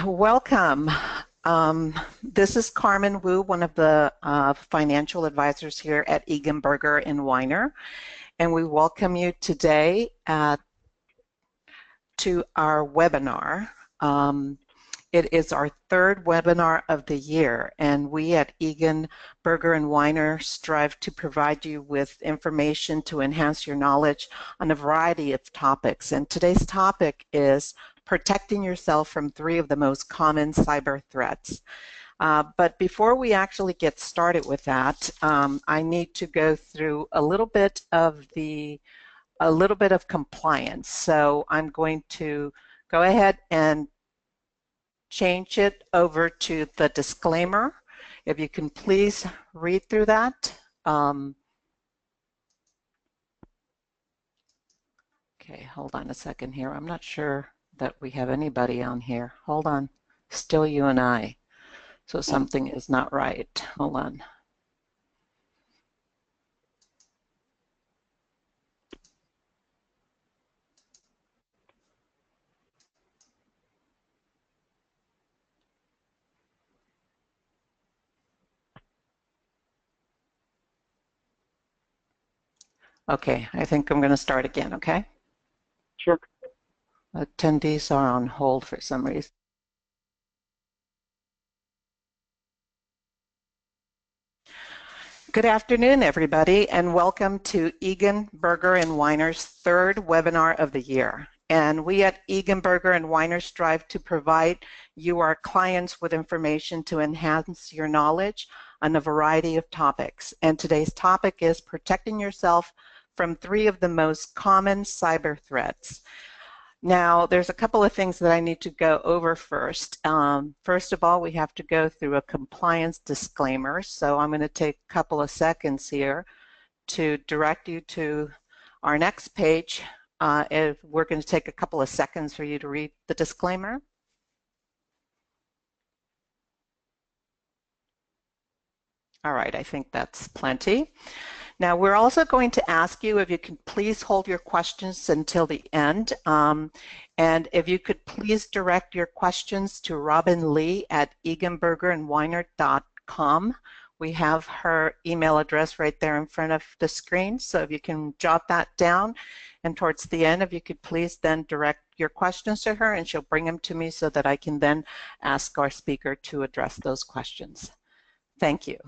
welcome. This is Carmen Wu, one of the financial advisors here at Eganberger and Weiner, and we welcome you today to our webinar. It is our third webinar of the year, and we at Eganberger and Weiner strive to provide you with information to enhance your knowledge on a variety of topics. And today's topic is protecting yourself from 3 of the most common cyber threats. But before we actually get started with that, I need to go through a little bit of compliance. So I'm going to go ahead and change it over to the disclaimer. If you can please read through that. Okay, hold on a second here. I'm not sure that we have anybody on here. Hold on. Still you and I. So something is not right. Hold on. Okay, I think I'm going to start again, okay? Sure. Attendees are on hold for some reason. Good afternoon, everybody, and welcome to Eganberger and Weiner's third webinar of the year. And we at Eganberger and Weiner strive to provide you, our clients, with information to enhance your knowledge on a variety of topics. And today's topic is protecting yourself from 3 of the most common cyber threats. Now, there's a couple of things that I need to go over first. First of all, we have to go through a compliance disclaimer. So I'm going to take a couple of seconds here to direct you to our next page. We're going to take a couple of seconds for you to read the disclaimer. All right, I think that's plenty. Now, we're also going to ask you if you can please hold your questions until the end. And if you could please direct your questions to Robin Lee at eganbergerandweiner.com. We have her email address right there in front of the screen. So if you can jot that down, and towards the end, if you could please then direct your questions to her, and she'll bring them to me so that I can then ask our speaker to address those questions. Thank you.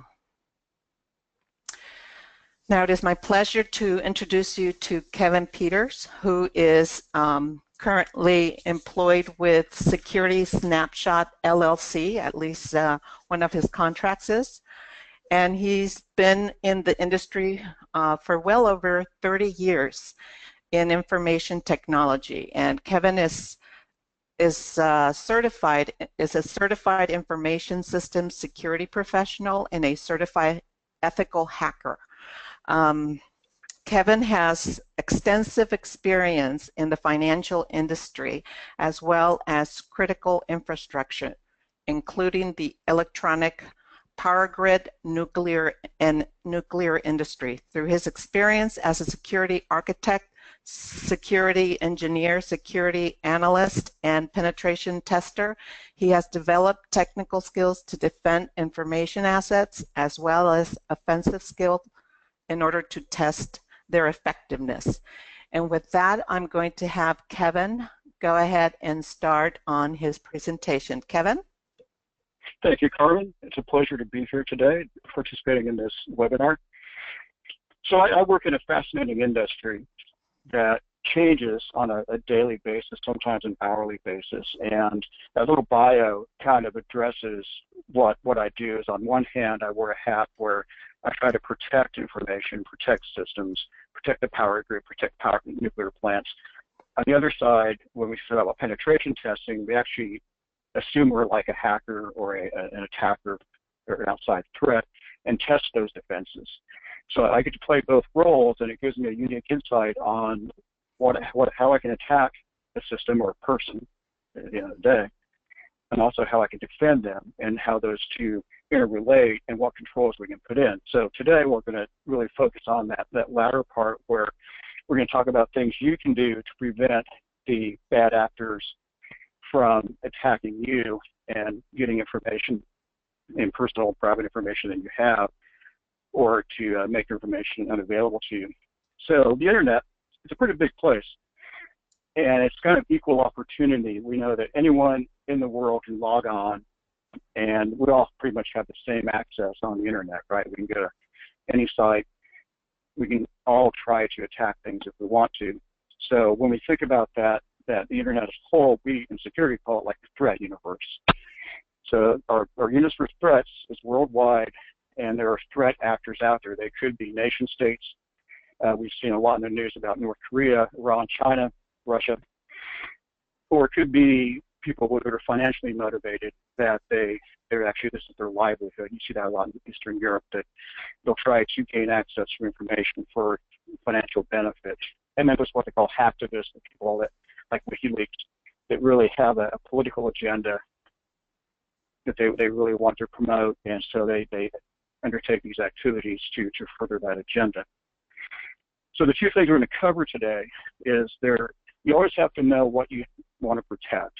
Now, it is my pleasure to introduce you to Kevin Peters, who is currently employed with Security Snapshot LLC, at least one of his contracts is. And he's been in the industry for well over 30 years in information technology. And Kevin is a certified information systems security professional and a certified ethical hacker. Kevin has extensive experience in the financial industry as well as critical infrastructure, including the electronic power grid, nuclear industry. Through his experience as a security architect, security engineer, security analyst, and penetration tester, he has developed technical skills to defend information assets as well as offensive skills in order to test their effectiveness. And with that, I'm going to have Kevin go ahead and start on his presentation. Kevin? Thank you, Carmen. It's a pleasure to be here today, participating in this webinar. So I work in a fascinating industry that changes on a daily basis, sometimes an hourly basis. And that little bio kind of addresses what I do. Is on one hand, I wear a hat where I try to protect information, protect systems, protect the power grid, protect nuclear plants. On the other side, when we set up penetration testing, we actually assume we're like a hacker or an attacker or an outside threat and test those defenses. So I get to play both roles, and it gives me a unique insight on how I can attack a system or a person at the end of the day, and also how I can defend them and how those two interrelate and what controls we can put in. So today we're going to really focus on that latter part, where we're going to talk about things you can do to prevent the bad actors from attacking you and getting information and personal private information that you have, or to make information unavailable to you. So the internet is a pretty big place, and it's kind of equal opportunity. We know that anyone in the world can log on, and we all pretty much have the same access on the internet, right? We can go to any site. We can all try to attack things if we want to. So when we think about that the internet as a whole, we in security call it like the threat universe. So our universe for threats is worldwide, and there are threat actors out there. They could be nation states. We've seen a lot in the news about North Korea, Iran, China, Russia. Or it could be people that are financially motivated, that they're actually, this is their livelihood. You see that a lot in Eastern Europe, that they'll try to gain access to information for financial benefit. And then there's what they call hacktivists, people that, like WikiLeaks, that really have a political agenda that they really want to promote, and so they undertake these activities to further that agenda. So the two things we're going to cover today is you always have to know what you want to protect.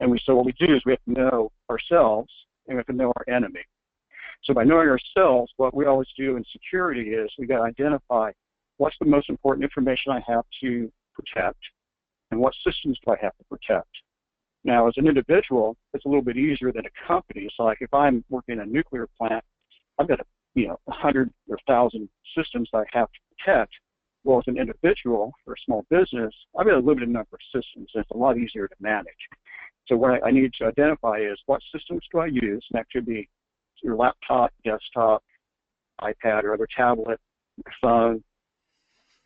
And so what we do is we have to know ourselves, and we have to know our enemy. So by knowing ourselves, what we always do in security is we got to identify what's the most important information I have to protect, and what systems do I have to protect. Now, as an individual, it's a little bit easier than a company. So like if I'm working in a nuclear plant, I've got 100 or 1,000 systems that I have to protect. Well, as an individual or a small business, I've got a limited number of systems, and it's a lot easier to manage. So what I need to identify is what systems do I use, and that could be your laptop, desktop, iPad, or other tablet, your phone.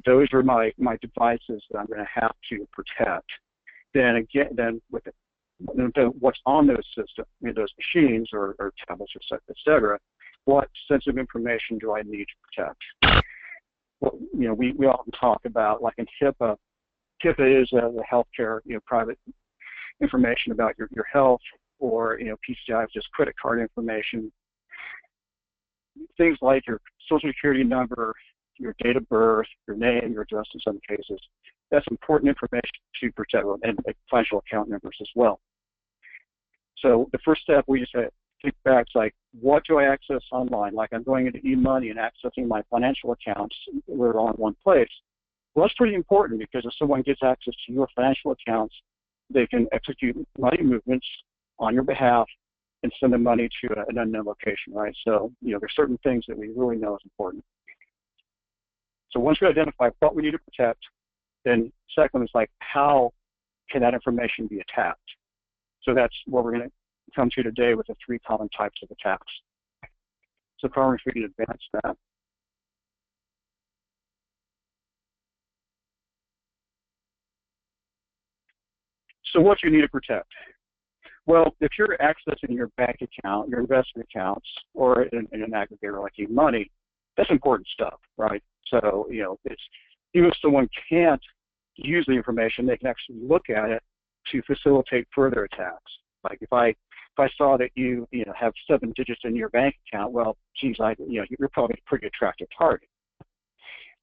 Those are my devices that I'm going to have to protect. Then with what's on those systems, those machines or tablets, et cetera, what sensitive information do I need to protect? Well, we often talk about, like in HIPAA. HIPAA is the healthcare, private information about your health, or PCI is just credit card information. Things like your social security number, your date of birth, your name, your address in some cases. That's important information to protect, and financial account numbers as well. So the first step, we just think back, it's like, what do I access online? Like I'm going into eMoney and accessing my financial accounts, we're all in one place. Well, that's pretty important, because if someone gets access to your financial accounts, they can execute money movements on your behalf and send the money to an unknown location, right? So, there's certain things that we really know is important. So once we identify what we need to protect, then second is like, how can that information be attacked? So that's what we're going to come to today with the three common types of attacks. So Carmen, if we can advance that. So what do you need to protect? Well, if you're accessing your bank account, your investment accounts, or in an aggregator like eMoney, that's important stuff, right? So, it's, even if someone can't use the information, they can actually look at it to facilitate further attacks. Like if I saw that you have 7 digits in your bank account, well, geez, you're probably a pretty attractive target.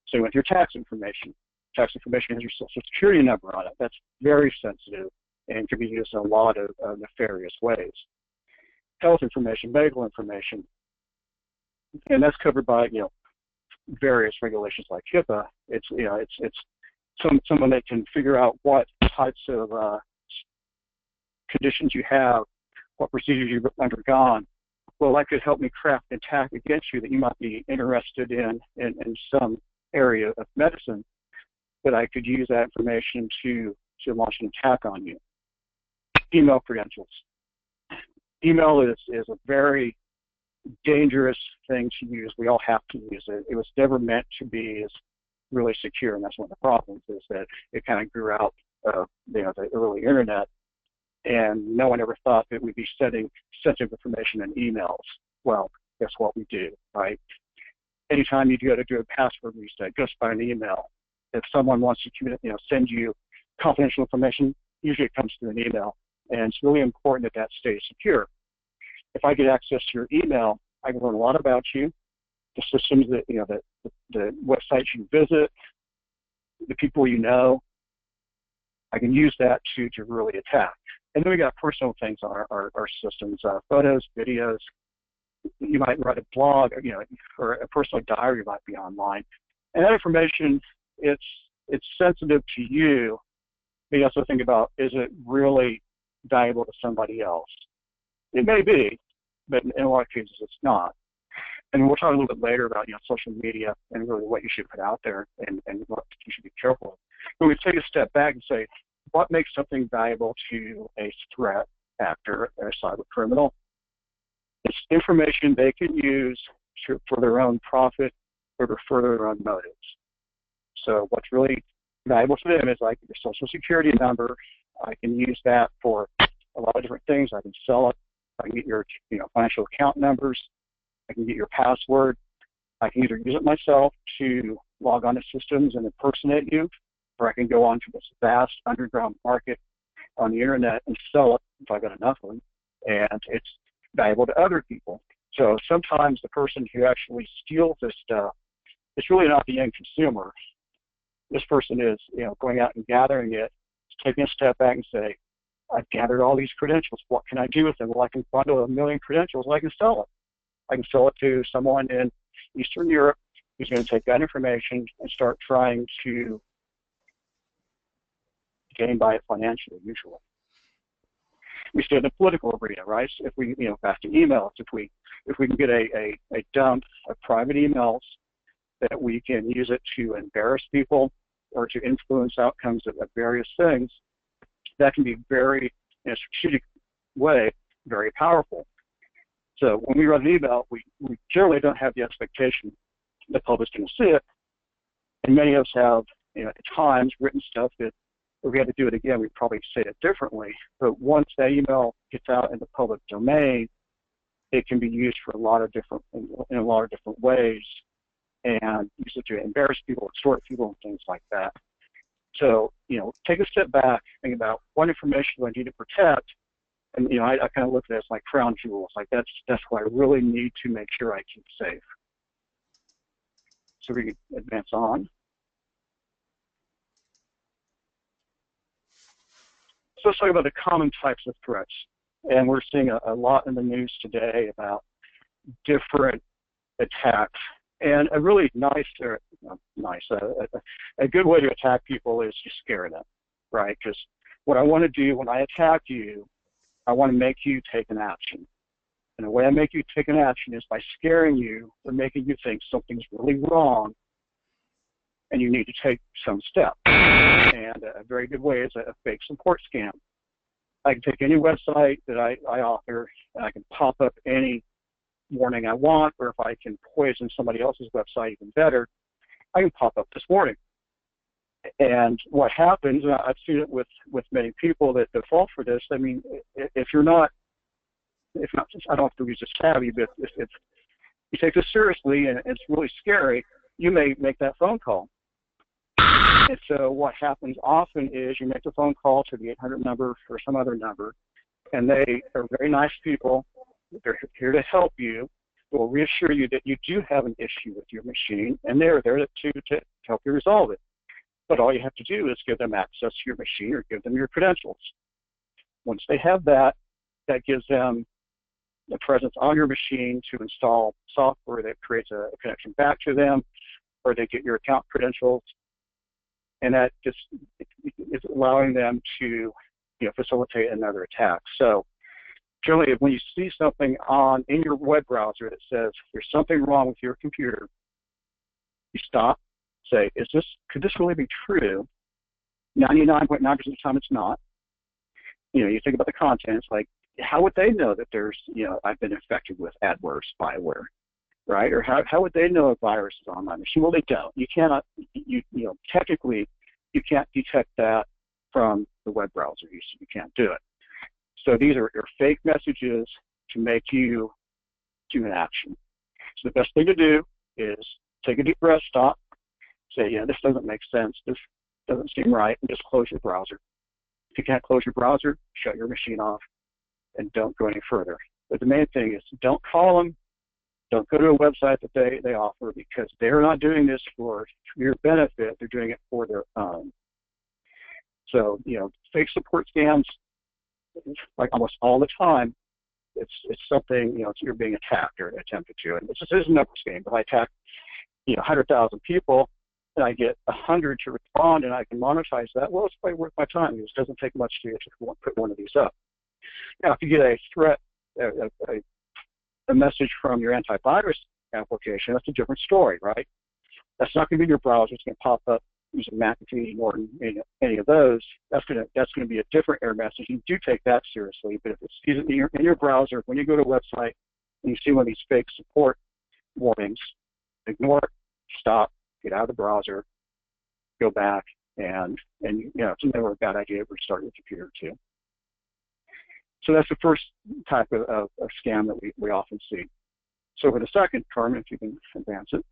So with your tax information has your social security number on it. That's very sensitive and can be used in a lot of nefarious ways. Health information, medical information, and that's covered by various regulations like HIPAA. It's someone that can figure out what types of conditions you have, what procedures you've undergone. Well, that could help me craft an attack against you that you might be interested in some area of medicine, but I could use that information to launch an attack on you. Email credentials. Email is a very dangerous thing to use. We all have to use it. It was never meant to be as really secure, and that's one of the problems, is that it kind of grew out of the early internet, and no one ever thought that we'd be sending sensitive information in emails. Well, guess what we do, right? Anytime you go to do a password reset, goes by an email. If someone wants to send you confidential information, usually it comes through an email, and it's really important that stays secure. If I get access to your email, I can learn a lot about you, the systems that the websites you visit, the people you know, I can use that to really attack. And then we got personal things on our systems, photos, videos. You might write a blog, or a personal diary might be online. And that information, it's sensitive to you, but you also think about, is it really valuable to somebody else? It may be, but in a lot of cases it's not. And we'll talk a little bit later about social media and really what you should put out there and what you should be careful of. But we take a step back and say, what makes something valuable to a threat actor or a cyber criminal? It's information they can use for their own profit or to further their own motives. So what's really valuable to them is like your social security number. I can use that for a lot of different things. I can sell it. I can get your financial account numbers. I can get your password. I can either use it myself to log onto systems and impersonate you, or I can go onto this vast underground market on the internet and sell it if I've got enough of them, and it's valuable to other people. So sometimes the person who actually steals this stuff, it's really not the end consumer. This person is, going out and gathering it, taking a step back and say, I've gathered all these credentials. What can I do with them? Well, I can bundle 1 million credentials and I can sell it. I can sell it to someone in Eastern Europe who's going to take that information and start trying to gain by it financially, usually. We stay in the political arena, right? So if we, back to emails, if we can get a dump of private emails that we can use it to embarrass people or to influence outcomes of various things, that can be very, in a strategic way, very powerful. So when we run an email, we generally don't have the expectation the public's going to see it, and many of us have, at times, written stuff that if we had to do it again, we'd probably say it differently. But once that email gets out in the public domain, it can be used for in a lot of different ways, and use it to embarrass people, extort people, and things like that. So, take a step back, think about what information do I need to protect, and I kind of look at it as like crown jewels. Like that's what I really need to make sure I keep safe. So we can advance on. So let's talk about the common types of threats. And we're seeing a lot in the news today about different attacks. And a really a good way to attack people is to scare them, right? Because what I want to do when I attack you, I want to make you take an action. And the way I make you take an action is by scaring you or making you think something's really wrong and you need to take some step. And a very good way is a fake support scam. I can take any website that I author, and I can pop up any warning I want, or if I can poison somebody else's website even better, I can pop up this warning. And what happens, and I've seen it with many people that fall for this, I mean, if not, I don't have to use a savvy, but if you take this seriously and it's really scary, you may make that phone call. And so what happens often is you make the phone call to the 800 number or some other number, and they are very nice people. They're here to help you. They will reassure you that you do have an issue with your machine, and they're there to help you resolve it. But all you have to do is give them access to your machine or give them your credentials. Once they have that, that gives them the presence on your machine to install software that creates a connection back to them, or they get your account credentials, and that just is allowing them to facilitate another attack. So generally, when you see something in your web browser that says there's something wrong with your computer, you stop, say, could this really be true? 99.9% of the time it's not. You think about the contents, like how would they know that there's, I've been infected with adware, spyware, right? Or how would they know a virus is on my machine? Well, they don't. You cannot, technically, you can't detect that from the web browser. You can't do it. So these are fake messages to make you do an action. So the best thing to do is take a deep breath, stop, say, this doesn't make sense, this doesn't seem right, and just close your browser. If you can't close your browser, shut your machine off and don't go any further. But the main thing is don't call them, don't go to a website that they offer, because they're not doing this for your benefit, they're doing it for their own. So, fake support scams, like almost all the time, it's something, you're being attacked or attempted to. And this is a numbers game. If I attack, 100,000 people and I get 100 to respond and I can monetize that, well, it's probably worth my time. It doesn't take much to put one of these up. Now, if you get a threat, a message from your antivirus application, that's a different story, right? That's not going to be in your browser. It's going to pop up using McAfee, Norton, any of those. That's going to be a different error message. You do take that seriously, but if it's in your browser, when you go to a website and you see one of these fake support warnings, ignore it, stop, get out of the browser, go back, and it's never a bad idea to restart your computer too. So that's the first type of scam that we often see. So for the second, Carmen, if you can advance it,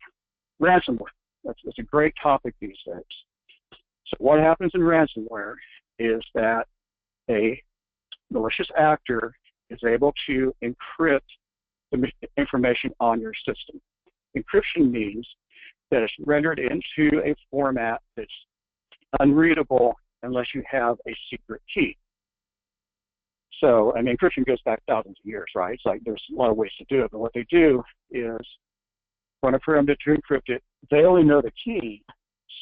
ransomware. That's a great topic these days. So what happens in ransomware is that a malicious actor is able to encrypt the information on your system. Encryption means that it's rendered into a format that's unreadable unless you have a secret key. So, encryption goes back thousands of years, right? It's like there's a lot of ways to do it, but what they do is run a program to encrypt it. They only know the key,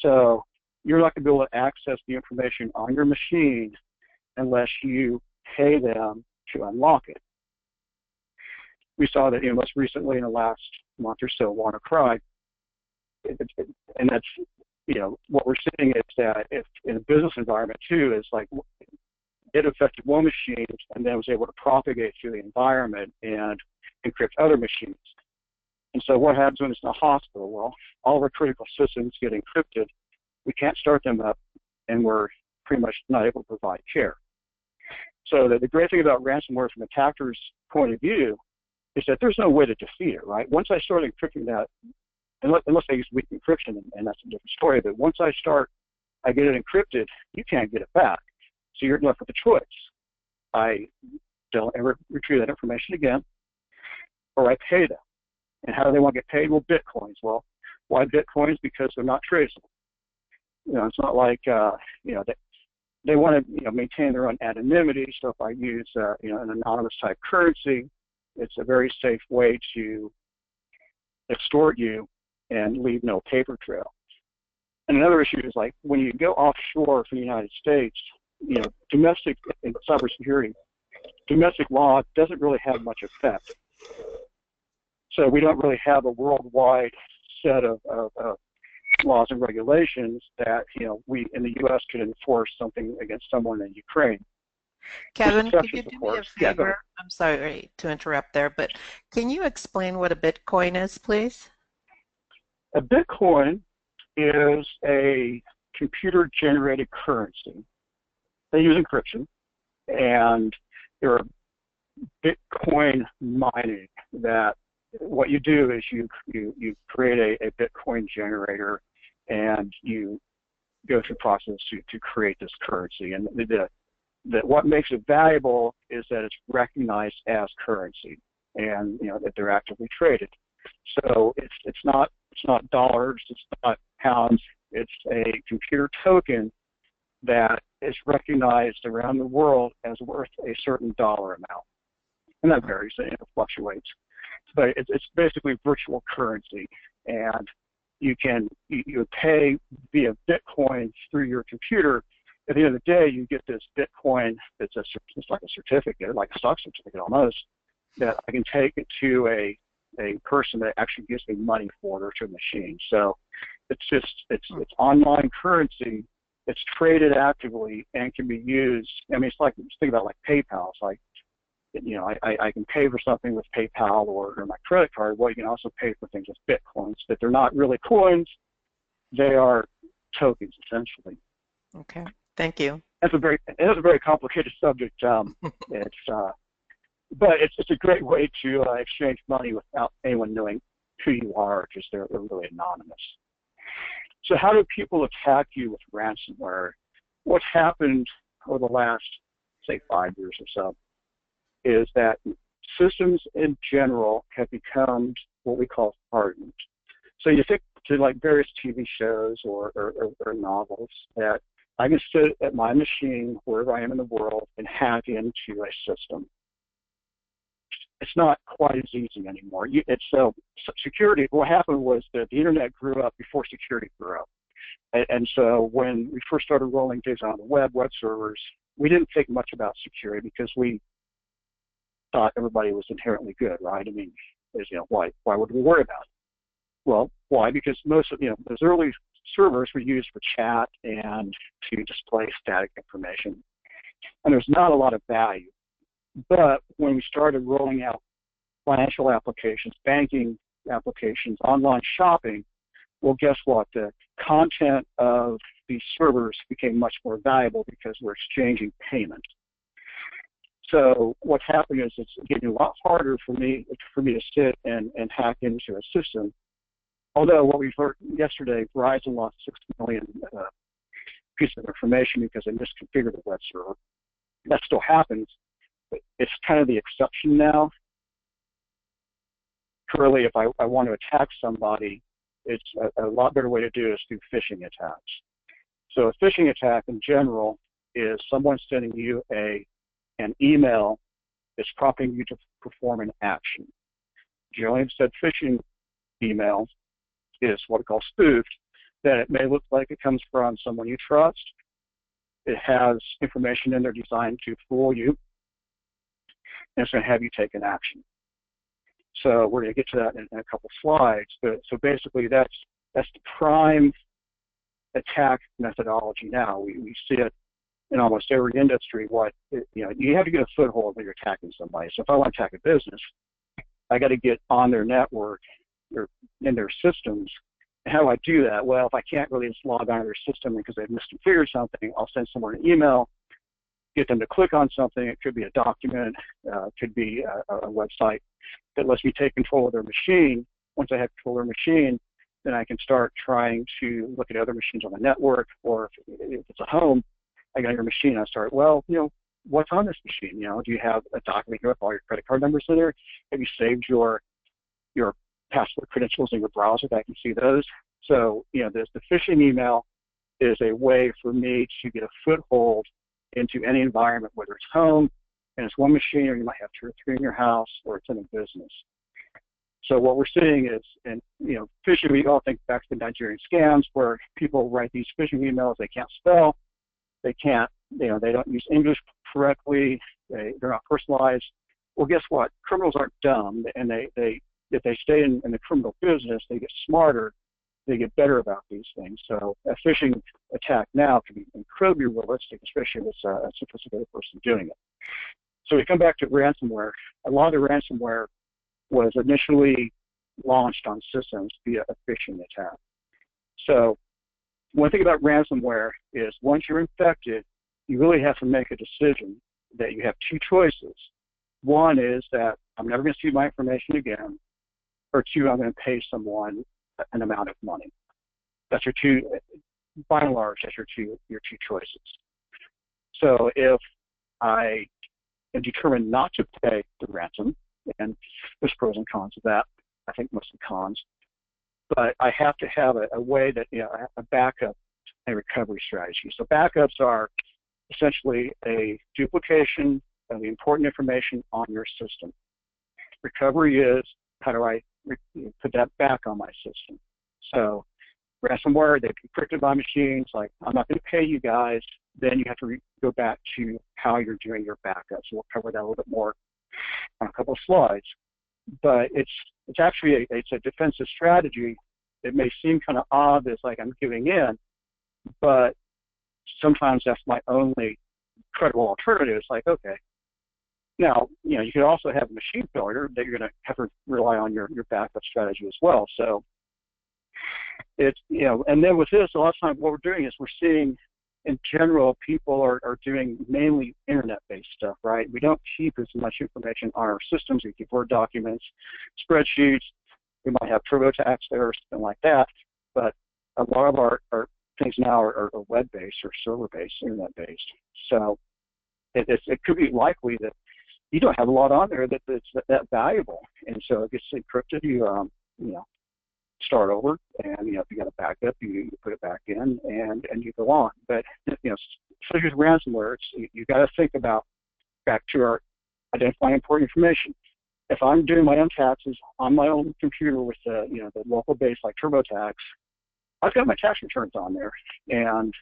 so you're not going to be able to access the information on your machine unless you pay them to unlock it. We saw that most recently in the last month or so, WannaCry, and that's what we're seeing is that if in a business environment too is like it affected one machine and then was able to propagate through the environment and encrypt other machines. And so what happens when it's in a hospital? Well, all of our critical systems get encrypted. We can't start them up, and we're pretty much not able to provide care. So the great thing about ransomware from the attacker's point of view is that there's no way to defeat it, right? Once I start encrypting that, unless I use weak encryption, and that's a different story, but once I get it encrypted, you can't get it back. So you're left with a choice. I don't ever retrieve that information again, or I pay them. And how do they want to get paid? Well, Bitcoins. Well, why Bitcoins? Because they're not traceable. It's not like, they want to, maintain their own anonymity. So if I use, an anonymous type currency, it's a very safe way to extort you and leave no paper trail. And another issue is like when you go offshore from the United States, domestic in cybersecurity, domestic law doesn't really have much effect. So we don't really have a worldwide set of laws and regulations that we in the U.S. could enforce something against someone in Ukraine. Kevin, could you do me a favor? Yeah, I'm sorry to interrupt there, but can you explain what a Bitcoin is, please? A Bitcoin is a computer-generated currency. They use encryption, and there are Bitcoin mining that what you do is you create a Bitcoin generator, and you go through the process to create this currency. And what makes it valuable is that it's recognized as currency, and that they're actively traded. So it's not dollars, it's not pounds, it's a computer token that is recognized around the world as worth a certain dollar amount. And that varies, it fluctuates. But it's basically virtual currency, and you pay via Bitcoin through your computer. At the end of the day, you get this Bitcoin that's it's like a certificate, like a stock certificate almost, that I can take it to a person that actually gives me money for it or to a machine. So it's online currency. It's traded actively and can be used. It's like, just think about like PayPal. It's like, I can pay for something with PayPal or my credit card. Well, you can also pay for things with Bitcoins, but they're not really coins. They are tokens, essentially. Okay, thank you. It's a very complicated subject. But it's a great way to exchange money without anyone knowing who you are, because they're really anonymous. So how do people attack you with ransomware? What's happened over the last, say, 5 years or so is that systems in general have become what we call hardened. So you think to like various TV shows or novels that I can sit at my machine wherever I am in the world and hack into a system. It's not quite as easy anymore. Security, what happened was that the internet grew up before security grew up. And so when we first started rolling things on the web servers, we didn't think much about security because we thought everybody was inherently good, right? I mean, why would we worry about it? Well, why? Because most of, those early servers were used for chat and to display static information. And there's not a lot of value. But when we started rolling out financial applications, banking applications, online shopping, well, guess what? The content of these servers became much more valuable because we're exchanging payment. So what's happening is it's getting a lot harder for me to sit and hack into a system. Although what we've heard yesterday, Verizon lost 6 million pieces of information because they misconfigured the web server. That still happens, but it's kind of the exception now. Currently, if I want to attack somebody, it's a lot better way to do it is through phishing attacks. So a phishing attack in general is someone sending you an email that's prompting you to perform an action. Generally, said phishing email is what we call spoofed, that it may look like it comes from someone you trust. It has information in there designed to fool you, and it's going to have you take an action. So we're going to get to that in a couple slides. But so basically, that's the prime attack methodology now. We see it in almost every industry. You have to get a foothold when you're attacking somebody. So if I want to attack a business, I got to get on their network or in their systems. And how do I do that? Well, if I can't really just log onto their system because they've misconfigured something, I'll send someone an email, get them to click on something. It could be a document, could be a website that lets me take control of their machine. Once I have control of their machine, then I can start trying to look at other machines on the network, or if it's a home, I got your machine. I start, what's on this machine? Do you have a document here with all your credit card numbers in there? Have you saved your password credentials in your browser that I can see those? So, the phishing email is a way for me to get a foothold into any environment, whether it's home and it's one machine, or you might have 2 or 3 in your house, or it's in a business. So what we're seeing is, phishing, we all think back to the Nigerian scams where people write these phishing emails they can't spell, they don't use English correctly, they're not personalized. Well, guess what? Criminals aren't dumb, and if they stay in the criminal business, they get smarter, they get better about these things. So a phishing attack now can be incredibly realistic, especially if it's a sophisticated person doing it. So we come back to ransomware. A lot of the ransomware was initially launched on systems via a phishing attack. So one thing about ransomware is once you're infected, you really have to make a decision that you have 2 choices. One is that I'm never going to see my information again, or 2, I'm going to pay someone an amount of money. That's your 2, by and large, that's your two choices. So if I am determined not to pay the ransom, and there's pros and cons of that, I think mostly cons, but I have to have a way that, a backup and recovery strategy. So backups are essentially a duplication of the important information on your system. Recovery is, how do I put that back on my system? So ransomware, they encrypted my machines, like, I'm not going to pay you guys. Then you have to go back to how you're doing your backup. So we'll cover that a little bit more on a couple of slides. But it's actually it's a defensive strategy. It may seem kind of odd, it's like I'm giving in, but sometimes that's my only credible alternative. It's like, okay, now, you can also have a machine failure that you're going to have to rely on your backup strategy as well. So it's, and then with this, a lot of times what we're doing is we're seeing, in general, people are doing mainly internet-based stuff, right? We don't keep as much information on our systems. We keep Word documents, spreadsheets. We might have TurboTax there or something like that. But a lot of our things now are web-based or server-based, internet-based. So it could be likely that you don't have a lot on there that's that valuable, and so it gets encrypted. You start over, and if you got a backup, you put it back in, and you go on. But especially with ransomware, you got to think about back to our identifying important information. If I'm doing my own taxes on my own computer with the local base like TurboTax, I've got my tax returns on there, and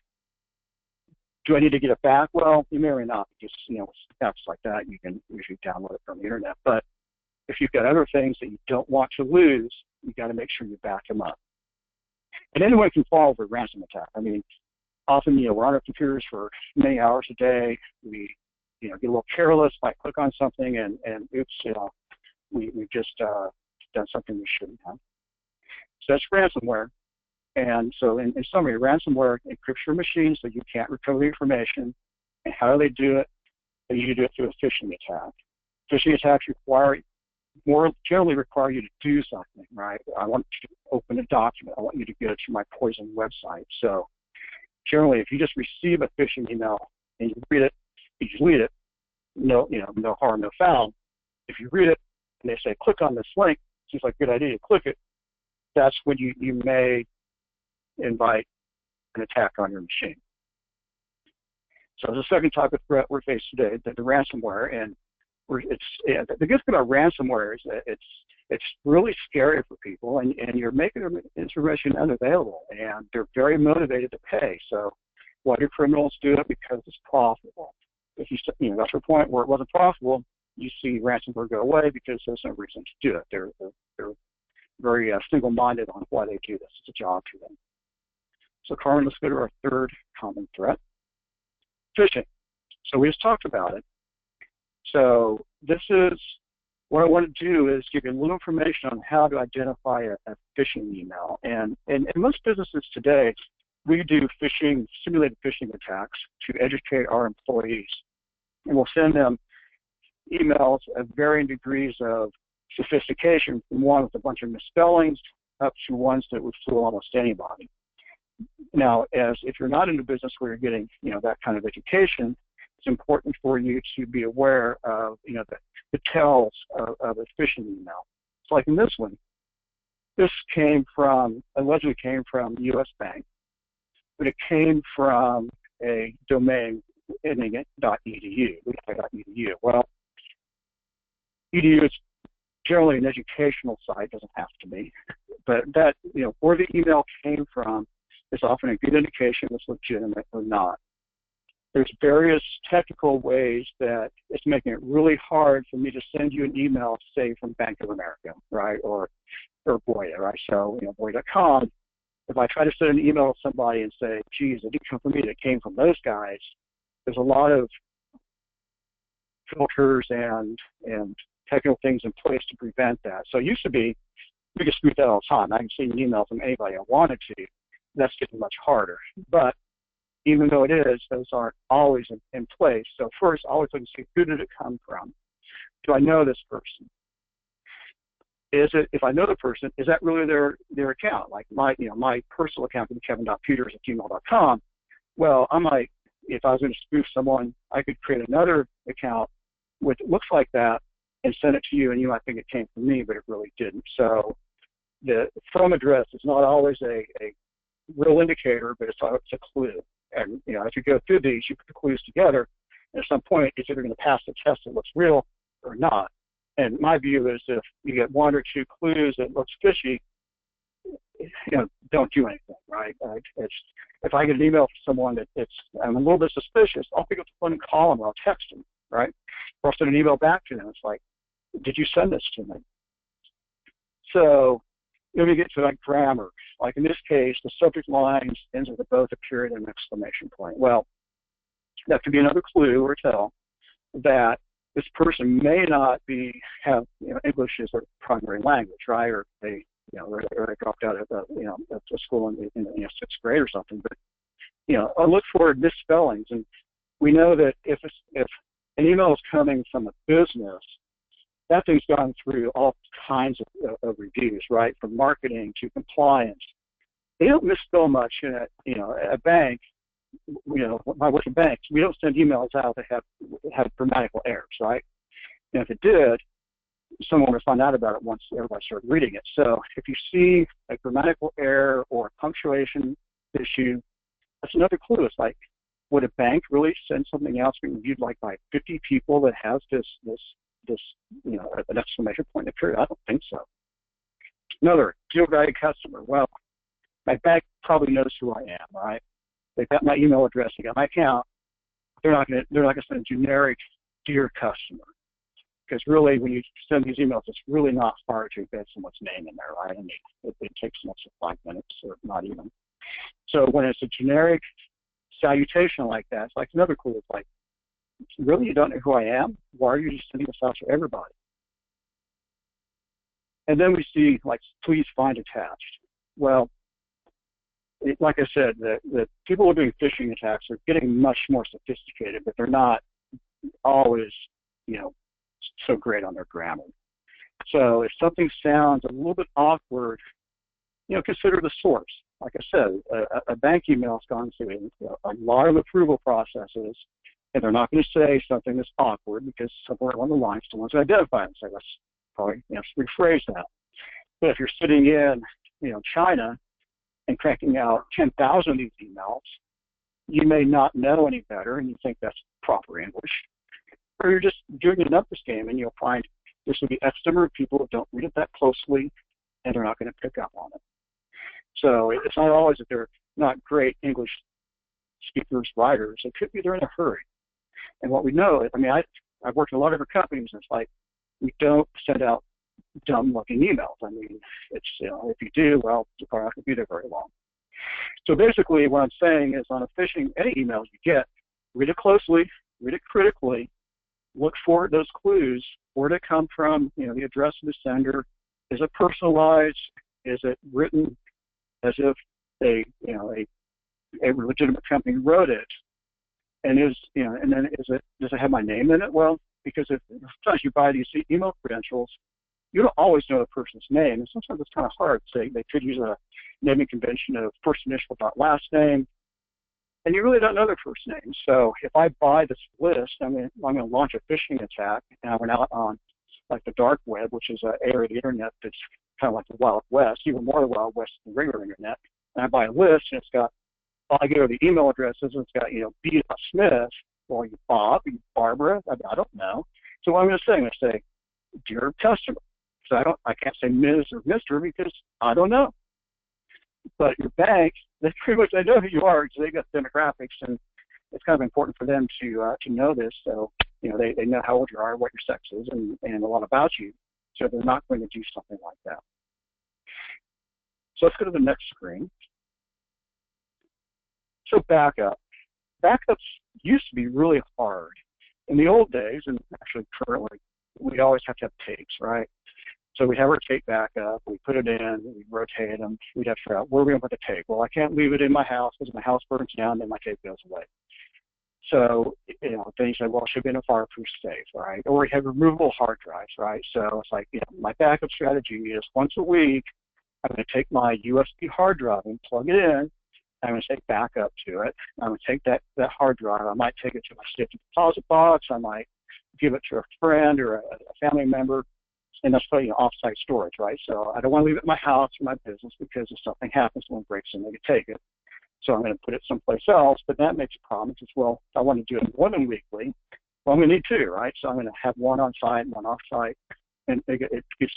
do I need to get it back? Well, you may or may not, because with apps like that, you can usually download it from the internet. But if you've got other things that you don't want to lose, you got to make sure you back them up. And anyone can fall over a ransom attack. I mean, often we're on our computers for many hours a day. We get a little careless, might click on something, and oops, we've just done something we shouldn't have. So that's ransomware. And so in summary, ransomware encrypts your machine so you can't recover the information. And how do they do it? They usually do it through a phishing attack. Phishing attacks generally require you to do something, right? I want you to open a document. I want you to go to my poison website. So generally, if you just receive a phishing email and you read it, you delete it, no harm, no foul. If you read it and they say, click on this link, seems like a good idea to click it, that's when you may invite an attack on your machine. So the second type of threat we're faced today, the ransomware, and the good thing about ransomware is that it's really scary for people, and you're making their information unavailable, and they're very motivated to pay. So why do criminals do it? Because it's profitable. If you got to a point where it wasn't profitable, you see ransomware go away because there's no reason to do it. They're very single-minded on why they do this. It's a job for them. So Carmen, let's go to our third common threat, phishing. So we just talked about it. So this is what I want to do is give you a little information on how to identify a phishing email. And in most businesses today, we do simulated phishing attacks to educate our employees. And we'll send them emails of varying degrees of sophistication, from one with a bunch of misspellings up to ones that would fool almost anybody. Now, if you're not in a business where you're getting that kind of education, it's important for you to be aware of the tells of a phishing email. So like in this one, this allegedly came from U.S. Bank, but it came from a domain ending at .edu. Well, edu is generally an educational site, doesn't have to be, but that where the email came from is often a good indication if it's legitimate or not. There's various technical ways that it's making it really hard for me to send you an email, say from Bank of America, right, or Voya, right? So Voya.com. If I try to send an email to somebody and say, geez, it didn't come from me, it came from those guys, there's a lot of filters and technical things in place to prevent that. So it used to be, we could scoot that all the time. I can send an email from anybody I wanted to. That's getting much harder. But even though it is, those aren't always in place. So first, always look and see, who did it come from? Do I know this person? If I know the person, is that really their account? Like my personal account is kevin.peters@gmail.com. Well, if I was going to spoof someone, I could create another account which looks like that and send it to you, and you might think it came from me, but it really didn't. So the from address is not always a real indicator, but it's a clue. And as you go through these, you put the clues together, and at some point, it's either going to pass the test that looks real or not. And my view is if you get one or two clues that looks fishy, don't do anything, right? If I get an email from someone that I'm a little bit suspicious, I'll pick up the phone and call them, or I'll text them, right? Or I'll send an email back to them. It's like, did you send this to me? So then we get to like grammar. Like in this case, the subject lines ends with both a period and an exclamation point. Well, that could be another clue or tell that this person may not have English as their primary language, right? Or they dropped out of a school in sixth grade or something. But I look for misspellings, and we know that if an email is coming from a business, that thing's gone through all kinds of reviews, right? From marketing to compliance. They don't misspell much in a bank. I work in banks. We don't send emails out that have grammatical errors, right? And if it did, someone would find out about it once everybody started reading it. So if you see a grammatical error or a punctuation issue, that's another clue. It's like, would a bank really send something else being reviewed like by 50 people that has this an exclamation point in the period? I don't think so. Another deal value customer. Well, my bank probably knows who I am, right? They've got my email address, they got my account. They're not going to send a generic dear customer, because really when you send these emails, it's really not hard to embed someone's name in there, right? I mean, it takes less than 5 minutes, or not even. So when it's a generic salutation like that, it's like another clue. It's like, really, you don't know who I am? Why are you just sending this out to everybody? And then we see, like, please find attached. Well, like I said, the people who are doing phishing attacks are getting much more sophisticated, but they're not always, so great on their grammar. So if something sounds a little bit awkward, consider the source. Like I said, a bank email has gone through a lot of approval processes, and they're not going to say something that's awkward because somewhere along the line someone's going to identify it and say, let's probably rephrase that. But if you're sitting in, China and cranking out 10,000 of these emails, you may not know any better and you think that's proper English. Or you're just doing a numbers game and you'll find there's going to be X number of people who don't read it that closely and they're not going to pick up on it. So it's not always that they're not great English speakers, writers. It could be they're in a hurry. And what we know, I've worked in a lot of different companies, and it's like, we don't send out dumb-looking emails. I mean, it's, if you do, well, you're probably not going to be there very long. So basically what I'm saying is, on a phishing, any emails you get, read it closely, read it critically, look for those clues. Where did it come from? The address of the sender. Is it personalized? Is it written as if a legitimate company wrote it? And does it have my name in it? Well, because sometimes you buy these email credentials, you don't always know the person's name, and sometimes it's kind of hard. Say they could use a naming convention of first initial dot last name, and you really don't know their first name. So if I buy this list, I'm going to launch a phishing attack, and I went out on like the dark web, which is an area of the internet that's kind of like the Wild West, even more the Wild West than the regular internet. And I buy a list, and it's got, I get the email addresses, and it's got, B. Smith, or you Bob, you Barbara, I don't know. So what I'm going to say, dear customer. So I can't say Ms. or Mr. because I don't know. But your bank, they know who you are because they've got demographics, and it's kind of important for them to know this. So they know how old you are, what your sex is, and a lot about you. So they're not going to do something like that. So let's go to the next screen. So backup. Backups used to be really hard. In the old days, and actually currently, we always have to have tapes, right? So we have our tape backup, we put it in, we rotate them, we'd have to figure out where we're going to put the tape. Well, I can't leave it in my house because if my house burns down, then my tape goes away. So, then you say, well, it should be in a fireproof safe, right? Or we have removable hard drives, right? So it's like, my backup strategy is once a week, I'm going to take my USB hard drive and plug it in. I'm going to take backup to it. I'm going to take that hard drive. I might take it to my safety deposit box. I might give it to a friend or a family member. And that's probably off-site storage, right? So I don't want to leave it in my house or my business because if something happens, someone breaks in, they can take it. So I'm going to put it someplace else, but that makes a problem because, well, if I want to do it more than weekly, well, I'm going to need two, right? So I'm going to have one on-site and one off-site, and it gets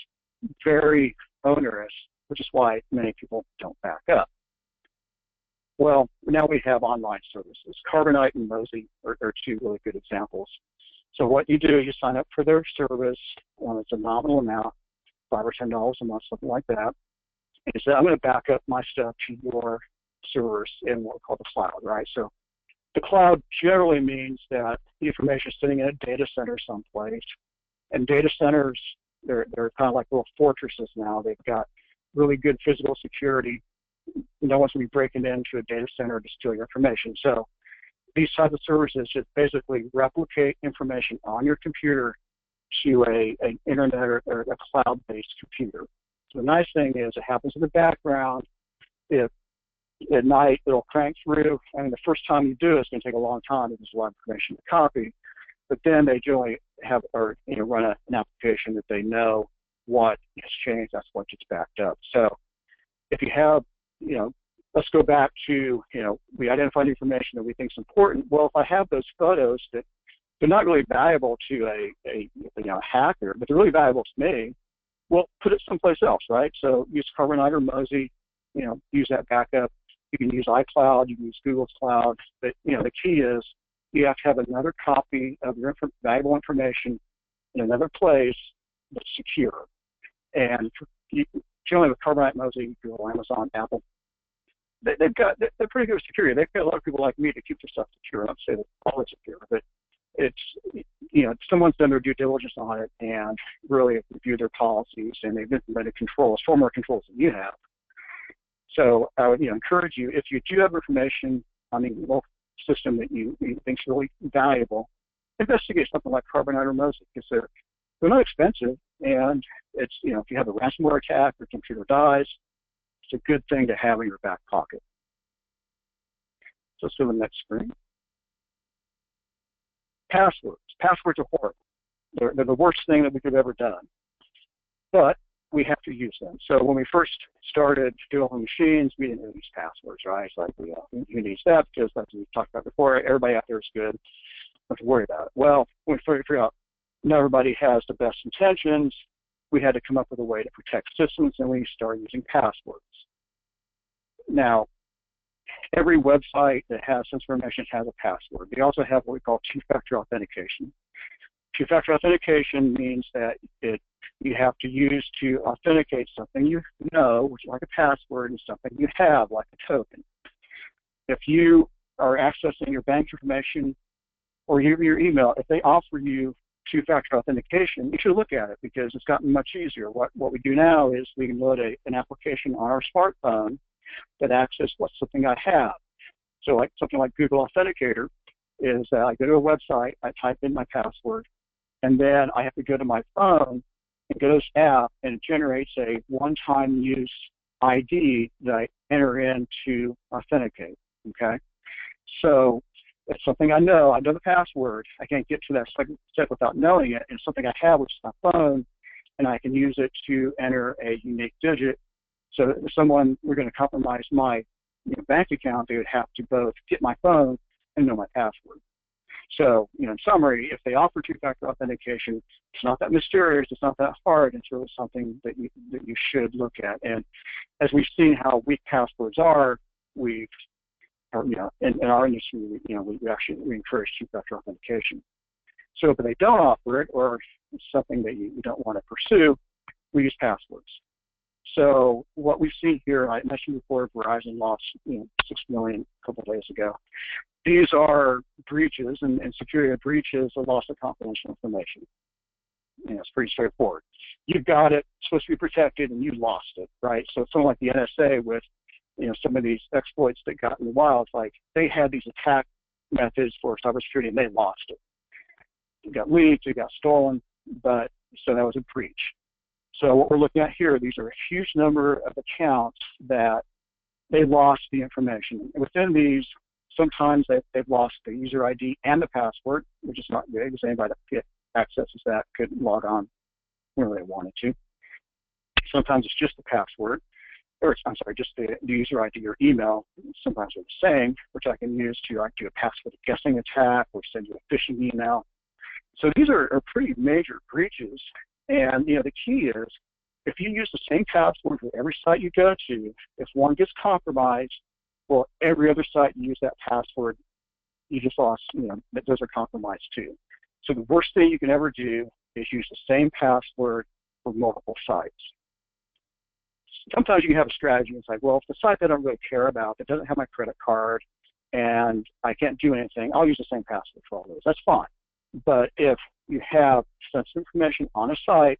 very onerous, which is why many people don't back up. Well, now we have online services. Carbonite and Mozy are two really good examples. So what you do, you sign up for their service. It's a nominal amount, $5 or $10 a month, something like that. And you say, I'm going to back up my stuff to your servers in what we call the cloud, right? So the cloud generally means that the information is sitting in a data center someplace. And data centers, they're kind of like little fortresses now. They've got really good physical security. No one's going to be breaking into a data center to steal your information. So these types of services just basically replicate information on your computer to an internet or a cloud-based computer. So the nice thing is it happens in the background. If at night it'll crank through. The first time you do it, it's going to take a long time because there's a lot of information to copy. But then they generally have or run an application that they know what has changed. That's what gets backed up. So if you have, let's go back to, we identified information that we think is important. Well, if I have those photos that they're not really valuable to a hacker, but they're really valuable to me, well, put it someplace else, right? So use Carbonite or Mozy, use that backup. You can use iCloud, you can use Google's Cloud, but the key is you have to have another copy of your valuable information in another place that's secure. And generally with Carbonite, Mozy, Google, Amazon, Apple, they're pretty good with security. They've got a lot of people like me to keep their stuff secure. I don't say that all is secure, but it's someone's done their due diligence on it and really reviewed their policies, and they've implemented controls, far more controls than you have. So I would encourage you, if you do have information on the local system that you think is really valuable, investigate something like Carbonite or Mozy, because they're not expensive, and it's if you have a ransomware attack or computer dies, it's a good thing to have in your back pocket. So let's go to the next screen. Passwords. Passwords are horrible. They're the worst thing that we could have ever done. But we have to use them. So when we first started developing machines, we didn't use passwords, right? It's like you need that because, like we talked about before, everybody out there is good. Don't have to worry about it. Well, when we figured out not everybody has the best intentions, we had to come up with a way to protect systems, and we started using passwords. Now, every website that has this information has a password. They also have what we call two-factor authentication. Two-factor authentication means that you have to use to authenticate something which is like a password, and something you have, like a token. If you are accessing your bank information or your email, if they offer you two-factor authentication, you should look at it because it's gotten much easier. What we do now is we can load an application on our smartphone that access something I have. So like something like Google Authenticator is that I go to a website, I type in my password, and then I have to go to my phone and go to this app, and it generates a one-time use ID that I enter in to authenticate, okay? So it's something I know the password. I can't get to that step without knowing it, and it's something I have, which is my phone, and I can use it to enter a unique digit. So if someone were going to compromise my bank account, they would have to both get my phone and know my password. So, in summary, if they offer two-factor authentication, it's not that mysterious, it's not that hard, it's really something that you should look at. And as we've seen how weak passwords are, in our industry, we encourage two-factor authentication. So if they don't offer it, or it's something that you don't want to pursue, we use passwords. So what we've seen here, I mentioned before, Verizon lost 6 million a couple of days ago. These are breaches, and security of breaches are loss of confidential information. It's pretty straightforward. You've got it, it's supposed to be protected, and you lost it, right? So something like the NSA with some of these exploits that got in the wild, it's like they had these attack methods for cybersecurity, and they lost it. It got leaked, it got stolen, so that was a breach. So what we're looking at here, these are a huge number of accounts that they lost the information. And within these, sometimes they've lost the user ID and the password, which is not good because anybody that accesses that could log on whenever they wanted to. Sometimes it's just the password, just the user ID or email. Sometimes they're the same, which I can use to do a password guessing attack or send you a phishing email. So these are pretty major breaches. And the key is, if you use the same password for every site you go to, if one gets compromised, well, every other site you use that password, you just lost, those are compromised too. So the worst thing you can ever do is use the same password for multiple sites. Sometimes you can have a strategy. It's like, well, if the site that I don't really care about, that doesn't have my credit card, and I can't do anything, I'll use the same password for all those. That's fine. But if you have sensitive information on a site,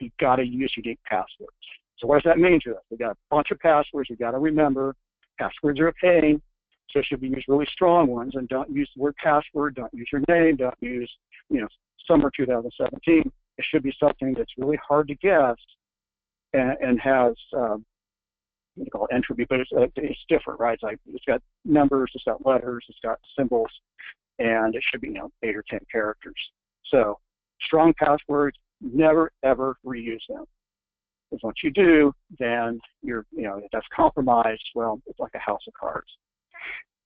you've got to use unique passwords. So what does that mean to us? We've got a bunch of passwords we've got to remember. Passwords are a pain, so should we use really strong ones, and don't use the word password, don't use your name, don't use, summer 2017. It should be something that's really hard to guess and has, we call it entropy, but it's different, right? It's like it's got numbers, it's got letters, it's got symbols, and it should be 8 or 10 characters. So strong passwords, never ever reuse them. Because once you do, then if that's compromised, well, it's like a house of cards.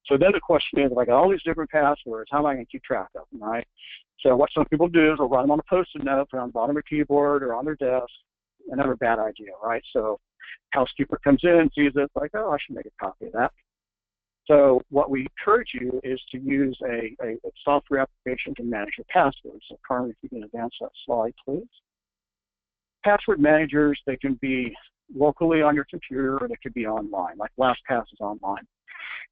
So then the question is, if I got all these different passwords, how am I going to keep track of them, right? So what some people do is they'll write them on a Post-it note, put it on the bottom of their keyboard or on their desk. Another bad idea, right? So housekeeper comes in, sees it, like, oh, I should make a copy of that. So what we encourage you is to use a software application to manage your passwords. So Carmen, if you can advance that slide, please. Password managers, they can be locally on your computer or they could be online, like LastPass is online.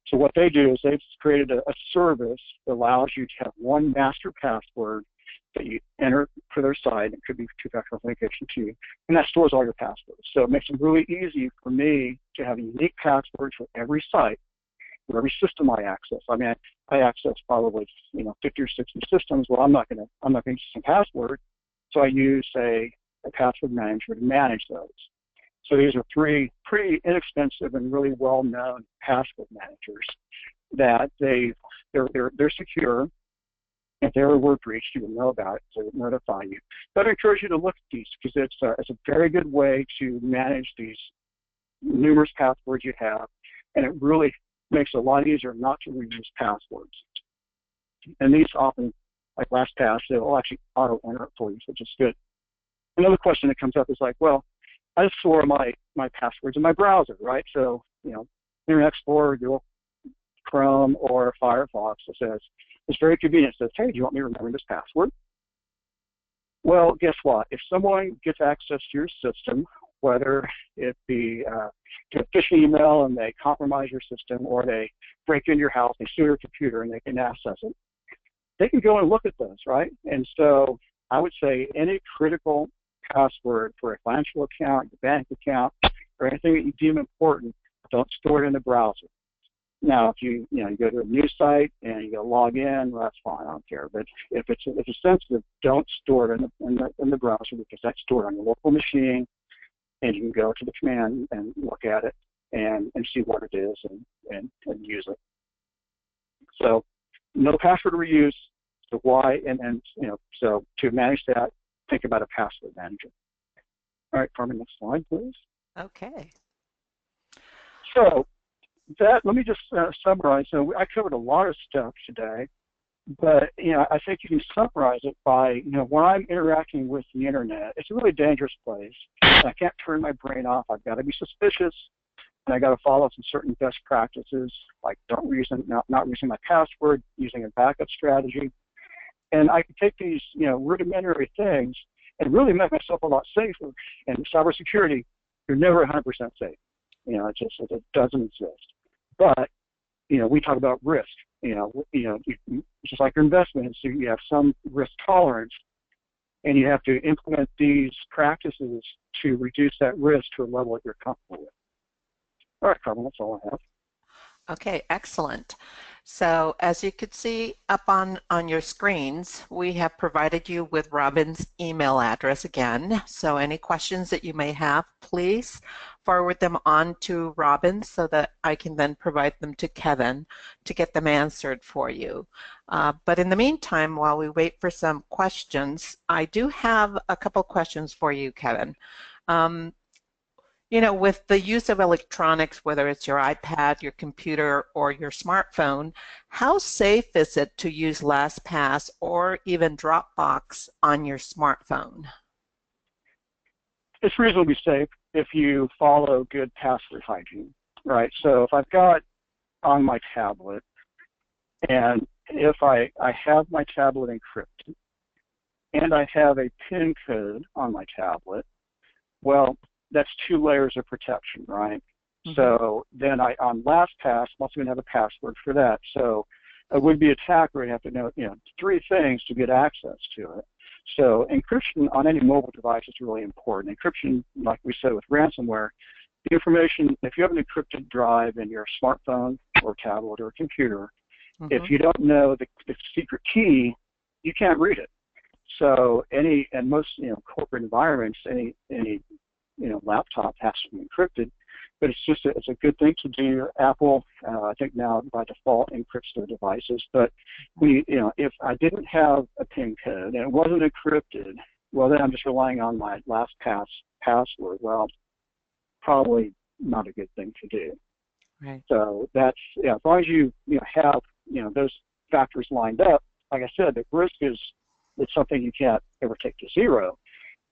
So what they do is they've created a service that allows you to have one master password that you enter for their site. It could be two-factor authentication too, and that stores all your passwords. So it makes it really easy for me to have a unique password for every site, for every system I access. I mean, I access probably 50 or 60 systems. Well, I'm not going to use some password, so I use a password manager to manage those. So these are three pretty inexpensive and really well-known password managers that they're secure. If there were breached, you will know about it, so it will notify you. But I encourage you to look at these because it's a very good way to manage these numerous passwords you have, and it really makes it a lot easier not to reuse passwords. And these often, like LastPass, they'll actually auto-enter it for you, which is good. Another question that comes up is like, well, I store my passwords in my browser, right? So, Internet Explorer, Google Chrome, or Firefox, it says, it's very convenient. It says, hey, do you want me to remember this password? Well, guess what? If someone gets access to your system, whether it be to a phishing email and they compromise your system, or they break into your house, they steal your computer, and they can access it, they can go and look at those, right? And so I would say any critical password for a financial account, your bank account, or anything that you deem important, don't store it in the browser. Now, if you go to a news site and you go log in, well, that's fine, I don't care. But if it's sensitive, don't store it in the browser because that's stored on your local machine, and you can go to the command and look at it and see what it is and use it. So no password reuse. So why? So to manage that, think about a password manager. All right, Carmen, next slide, please. Okay. So let me just summarize. So I covered a lot of stuff today, but I think you can summarize it by when I'm interacting with the internet, it's a really dangerous place. I can't turn my brain off. I've got to be suspicious, and I got to follow some certain best practices, like not using my password, using a backup strategy, and I can take these rudimentary things and really make myself a lot safer. And cybersecurity, you're never 100% safe. It doesn't exist. But we talk about risk. Just like your investments, you have some risk tolerance, and you have to implement these practices to reduce that risk to a level that you're comfortable with. All right, Carmen, that's all I have. Okay, excellent. So as you can see up on your screens, we have provided you with Robin's email address again. So any questions that you may have, please forward them on to Robin so that I can then provide them to Kevin to get them answered for you. But in the meantime, while we wait for some questions, I do have a couple questions for you, Kevin. With the use of electronics, whether it's your iPad, your computer, or your smartphone, how safe is it to use LastPass or even Dropbox on your smartphone? It's reasonably safe if you follow good password hygiene, right? So if I've got on my tablet, and if I have my tablet encrypted, and I have a PIN code on my tablet, well, that's 2 layers of protection, right? Mm-hmm. So then on LastPass, I'm also going to have a password for that. So a would-be attacker would have to know, 3 things to get access to it. So encryption on any mobile device is really important. Encryption, like we said with ransomware, the information, if you have an encrypted drive in your smartphone or tablet or computer, mm-hmm. if you don't know the secret key, you can't read it. So most corporate environments, any laptop has to be encrypted. but it's a good thing to do. Apple, I think now by default encrypts their devices, but if I didn't have a PIN code and it wasn't encrypted, well, then I'm just relying on my LastPass password. Well, probably not a good thing to do. Right. So that's, as long as you have those factors lined up. Like I said, the risk it's something you can't ever take to zero.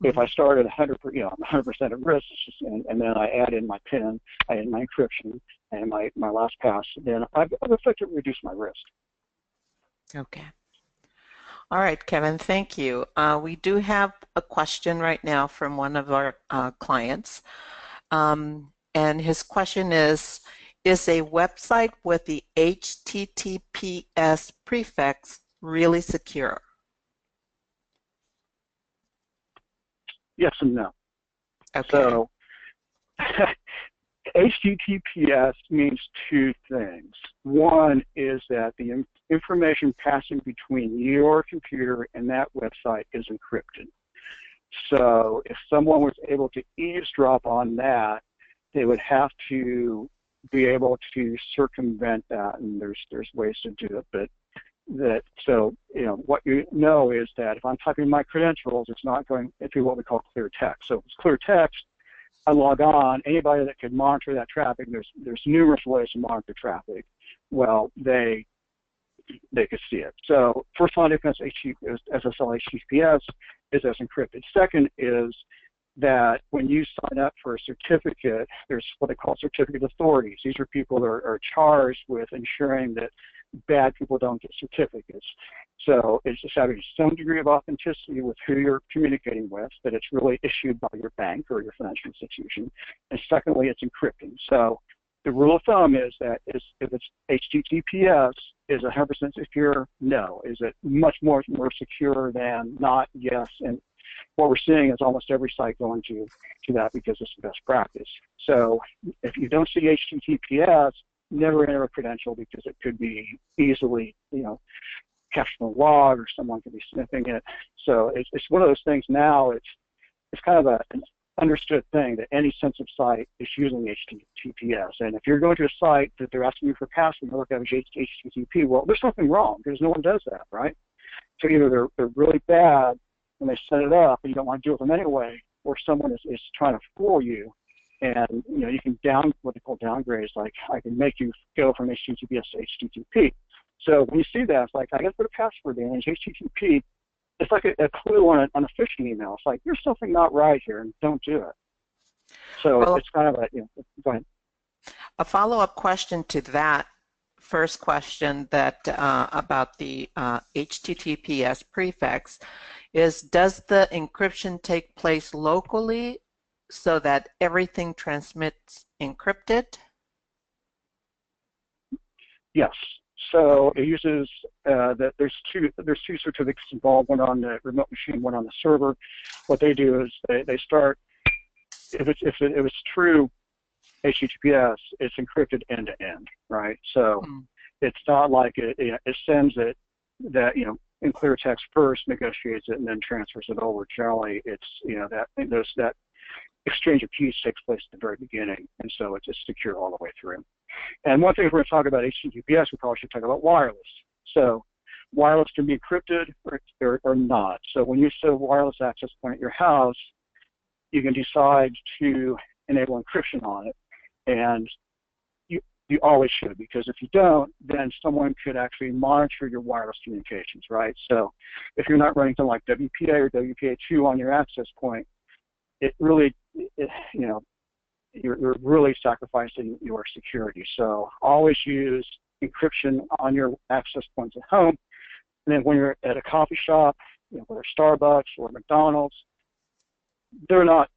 If I start at 100%, I'm 100% at risk, and then I add in my PIN, I add in my encryption, and my LastPass, then I've effectively reduced my risk. Okay. All right, Kevin, thank you. We do have a question right now from one of our clients. And his question is a website with the HTTPS prefix really secure? Yes and no. Okay. So HTTPS means two things. One is that the information passing between your computer and that website is encrypted. So if someone was able to eavesdrop on that, they would have to be able to circumvent that, and there's ways to do it. But what you know is that if I'm typing my credentials, it's not going into what we call clear text. So if it's clear text, I log on. Anybody that could monitor that traffic, there's numerous ways to monitor traffic. Well, they could see it. So first line of defense SSL HTTPS is as encrypted. Second is that when you sign up for a certificate, there's what they call certificate authorities. These are people that are charged with ensuring that bad people don't get certificates. So it's establishing some degree of authenticity with who you're communicating with, that it's really issued by your bank or your financial institution. And secondly, it's encrypting. So the rule of thumb is that if it's HTTPS, is 100% secure? No. Is it much more secure than not? Yes. And what we're seeing is almost every site going to that because it's the best practice. So if you don't see HTTPS, never enter a credential because it could be easily, captured in a log or someone could be sniffing it. So it's one of those things now. It's kind of an understood thing that any sensitive site is using HTTPS. And if you're going to a site that they're asking you for password, look at HTTP, well, there's something wrong because no one does that, right? So either they're really bad when they set it up and you don't want to deal with them anyway, or someone is trying to fool you. And you can what they call downgrades, like I can make you go from HTTPS to HTTP. So when you see that, it's like I got to put a password in, and HTTP. It's like a clue on a phishing email. It's like there's something not right here, and don't do it. So it's kind of go ahead. A follow-up question to that first question that about the HTTPS prefix is: does the encryption take place locally so that everything transmits encrypted? Yes. So it uses that there's two certificates involved, one on the remote machine, one on the server. What they do is they start, if it's true HTTPS, it's encrypted end to end, right? So it's not like it sends it in clear text first, negotiates it, and then transfers it over. Generally, it's that exchange of keys takes place at the very beginning, and so it's secure all the way through. And one thing, if we're going to talk about HTTPS, we probably should talk about wireless. So wireless can be encrypted or not. So when you set a wireless access point at your house, you can decide to enable encryption on it, and you always should, because if you don't, then someone could actually monitor your wireless communications, right? So if you're not running something like WPA or WPA2 on your access point, you're really sacrificing your security. So always use encryption on your access points at home. And then when you're at a coffee shop, whether Starbucks or McDonald's, they're not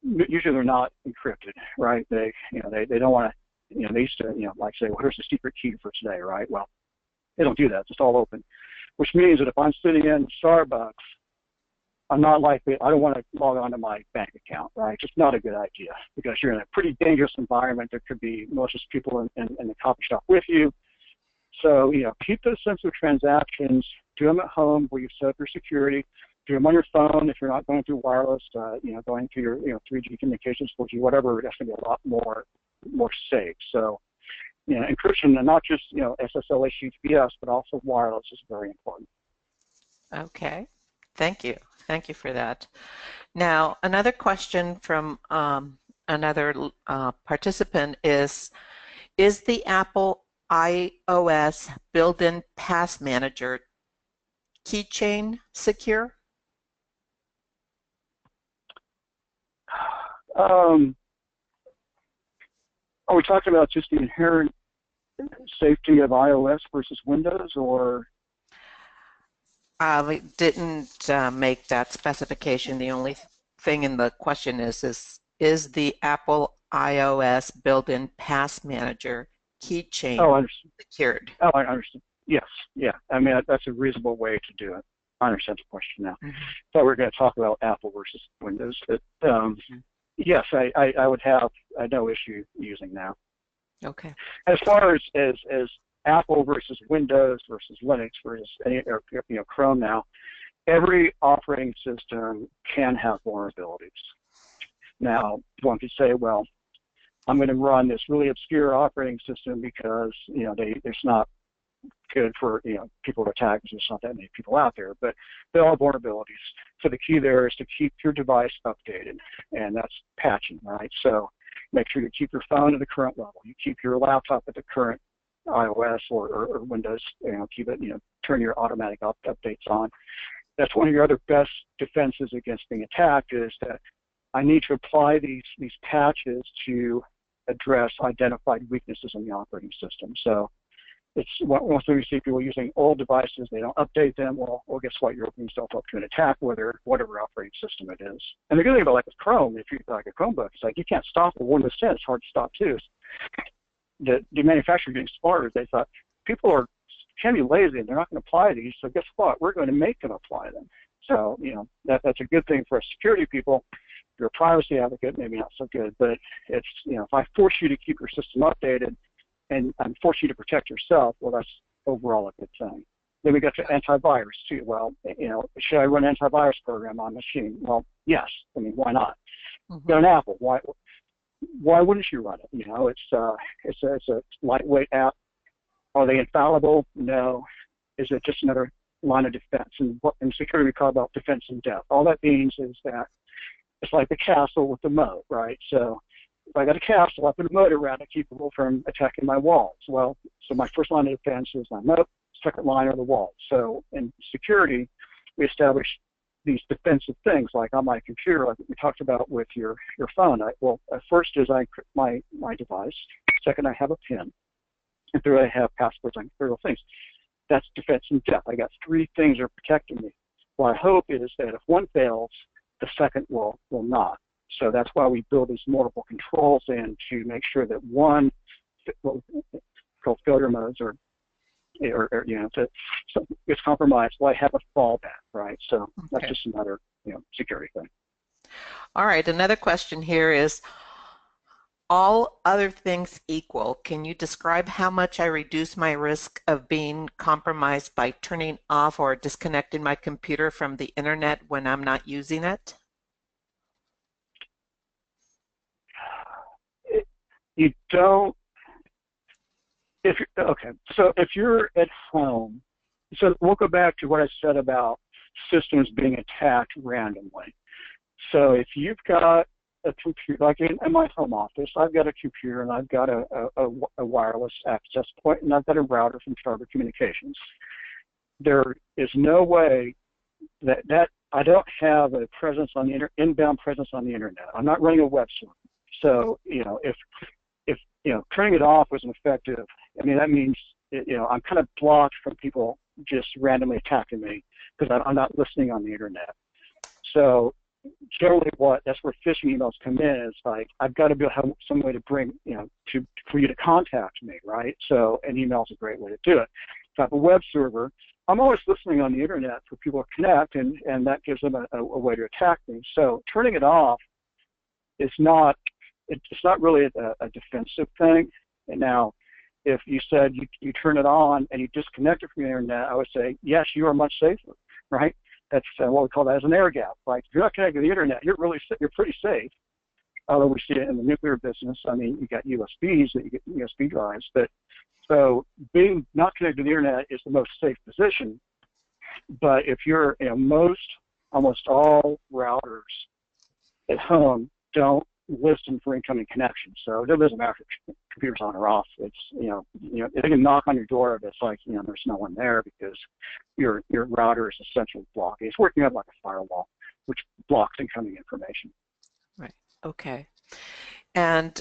encrypted, right? They don't want to, they used to, like say, well, here's the secret key for today, right? Well, they don't do that. It's just all open, which means that if I'm sitting in Starbucks, I don't want to log on to my bank account, right? It's just not a good idea because you're in a pretty dangerous environment. There could be malicious people in the coffee shop with you. So, keep those sensitive transactions, do them at home where you've set up your security. do them on your phone. If you're not going through wireless, going through your 3G communications, 4G, whatever, that's going to be a lot more safe. So, encryption, and not just SSL, HTTPS, but also wireless is very important. Okay, thank you for that. Now, another question from another participant is the Apple iOS built-in Pass Manager keychain secure? Are we talking about just the inherent safety of iOS versus Windows, or? We didn't make that specification. The only thing in the question is the Apple iOS built-in Pass Manager keychain secured? Oh, I understand. Yes, yeah. I mean, that's a reasonable way to do it. I understand the question now. Mm-hmm. Thought we were going to talk about Apple versus Windows. But, yes, I would have no issue using that. Okay. As far as Apple versus Windows versus Linux versus Chrome now, every operating system can have vulnerabilities. Now, one could say, well, I'm going to run this really obscure operating system because it's not good for people to attack because there's not that many people out there, but there are vulnerabilities. So the key there is to keep your device updated, and that's patching, right? So make sure you keep your phone at the current level. You keep your laptop at the current iOS or Windows. Keep it. Turn your automatic updates on. That's one of your other best defenses against being attacked, is that I need to apply these patches to address identified weaknesses in the operating system. So it's once we see people using old devices, they don't update them. Well, guess what? You're opening yourself up to an attack, whatever operating system it is. And the good thing about with Chrome, if you like a Chromebook, it's like you can't stop it. Windows 10, it's hard to stop too. The manufacturer getting smarter. They thought people can be lazy and they're not going to apply these. So guess what? We're going to make them apply them. So that's a good thing for us security people. If you're a privacy advocate, maybe not so good. But it's if I force you to keep your system updated, and force you to protect yourself, well, that's overall a good thing. Then we got to antivirus too. Well, should I run an antivirus program on a machine? Well, yes. I mean, why not? Mm-hmm. Got an Apple. Why wouldn't you run it? It's a lightweight app. Are they infallible? No. Is it just another line of defense? And what in security we call about defense in depth. All that means is that it's like the castle with the moat, right? So if I got a castle, I put a moat around it to keep people from attacking my walls. Well, so my first line of defense is my moat, second line are the walls. So in security, we establish these defensive things, like on my computer, like we talked about with your phone. First is I encrypt my device. Second, I have a PIN. And third, I have passwords on critical things. That's defense in depth. I got three things that are protecting me. What I hope is that if one fails, the second will not. So that's why we build these multiple controls in to make sure that one, called failure modes, or so it's compromised. Well, I have a fallback, right? So that's just another security thing. All right. Another question here is, all other things equal, can you describe how much I reduce my risk of being compromised by turning off or disconnecting my computer from the internet when I'm not using it? You don't. So if you're at home, so we'll go back to what I said about systems being attacked randomly. So if you've got a computer, like in my home office, I've got a computer and I've got a wireless access point and I've got a router from Charter Communications. There is no way that I don't have a presence on the inbound presence on the internet. I'm not running a web server. So if turning it off was ineffective, I mean that means I'm kind of blocked from people just randomly attacking me because I'm not listening on the internet. So generally, that's where phishing emails come in. Is like I've got to be able to have some way to bring for you to contact me, right? So an email is a great way to do it. If I have a web server, I'm always listening on the internet for people to connect, and that gives them a way to attack me. So turning it off is not. It's not really a defensive thing. And now, if you said you turn it on and you disconnect it from the internet, I would say, yes, you are much safer, right? That's what we call that as an air gap. Like if you're not connected to the internet, you're pretty safe. Although we see it in the nuclear business. I mean, you got USBs, that you get USB drives, but so being not connected to the internet is the most safe position. But if you're, almost all routers at home don't listen for incoming connections. So it doesn't matter if your computer's on or off. It's, they can knock on your door if it's like, there's no one there because your router is essentially blocking. It's working out like a firewall, which blocks incoming information. Right. Okay. And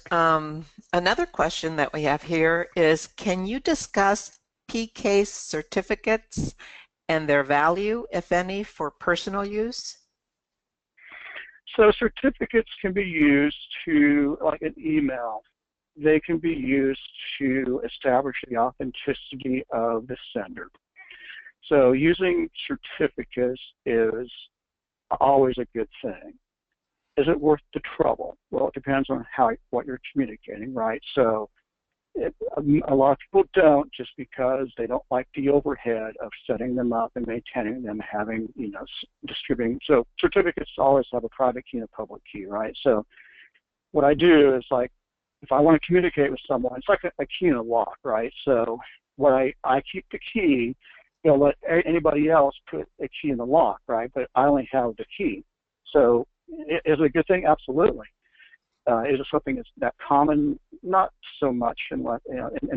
another question that we have here is, can you discuss PK certificates and their value, if any, for personal use? So certificates can be used to, like an email, they can be used to establish the authenticity of the sender. So using certificates is always a good thing. Is it worth the trouble? Well, it depends on what you're communicating, right? So a lot of people don't, just because they don't like the overhead of setting them up and maintaining them, having, distributing. So certificates always have a private key and a public key, right? So what I do is, like, if I want to communicate with someone, it's like a key and a lock, right? So what I keep the key, let anybody else put a key in the lock, right? But I only have the key. So is it a good thing? Absolutely. Is it something that's that common? Not so much. In